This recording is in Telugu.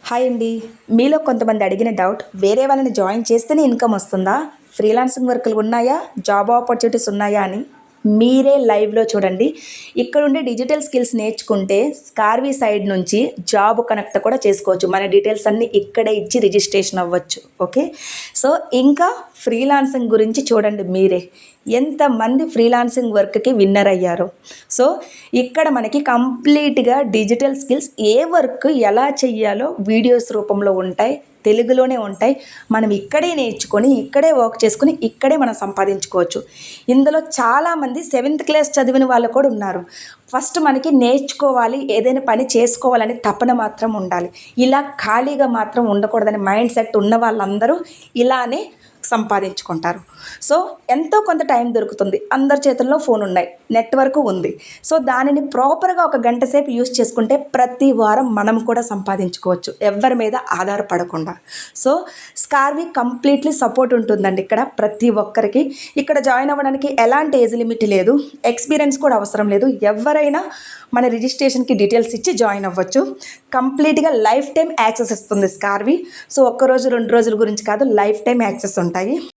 హాయ్ అండి. మీలో కొంతమంది అడిగిన డౌట్, వేరే వాళ్ళని జాయిన్ చేస్తేనే ఇన్కమ్ వస్తుందా? ఫ్రీలాన్సింగ్ వర్కులు ఉన్నాయా? జాబ్ ఆపర్చునిటీస్ ఉన్నాయా అని మీరే లైవ్లో చూడండి. ఇక్కడుండే డిజిటల్ స్కిల్స్ నేర్చుకుంటే స్కార్వీ సైడ్ నుంచి జాబ్ కనెక్ట్ కూడా చేసుకోవచ్చు. మన డీటెయిల్స్ అన్నీ ఇక్కడే ఇచ్చి రిజిస్ట్రేషన్ అవ్వచ్చు. ఓకే, సో ఇంకా ఫ్రీలాన్సింగ్ గురించి చూడండి మీరే. ఎంతమంది ఫ్రీలాన్సింగ్ వర్క్కి విన్నర్ అయ్యారు. సో ఇక్కడ మనకి కంప్లీట్గా డిజిటల్ స్కిల్స్ ఏ వర్క్ ఎలా చెయ్యాలో వీడియోస్ రూపంలో ఉంటాయి, తెలుగులోనే ఉంటాయి. మనం ఇక్కడే నేర్చుకొని ఇక్కడే వర్క్ చేసుకుని ఇక్కడే మనం సంపాదించుకోవచ్చు. ఇందులో చాలామంది 7th క్లాస్ చదివిన వాళ్ళు కూడా ఉన్నారు. ఫస్ట్ మనకి నేర్చుకోవాలి, ఏదైనా పని చేసుకోవాలని తపన మాత్రం ఉండాలి. ఇలా ఖాళీగా మాత్రం ఉండకూడదని మైండ్ సెట్ ఉన్న వాళ్ళందరూ ఇలానే సంపాదించుకుంటారు. సో ఎంతో కొంత టైం దొరుకుతుంది. అందరి చేతుల్లో ఫోన్ ఉన్నాయి, నెట్వర్క్ ఉంది. సో దానిని ప్రాపర్గా ఒక గంట సేపు యూస్ చేసుకుంటే ప్రతి వారం మనం కూడా సంపాదించుకోవచ్చు, ఎవరి మీద ఆధారపడకుండా. సో స్కార్వీ కంప్లీట్లీ సపోర్ట్ ఉంటుందండి ఇక్కడ ప్రతి ఒక్కరికి. ఇక్కడ జాయిన్ అవ్వడానికి ఎలాంటి ఏజ్ లిమిట్ లేదు, ఎక్స్పీరియన్స్ కూడా అవసరం లేదు. ఎవరైనా మన రిజిస్ట్రేషన్కి డీటెయిల్స్ ఇచ్చి జాయిన్ అవ్వచ్చు. కంప్లీట్గా లైఫ్ టైం యాక్సెస్ ఇస్తుంది స్కార్వీ. సో ఒక్కరోజు 2 రోజుల గురించి కాదు, లైఫ్ టైం యాక్సెస్ ఉంటాయి.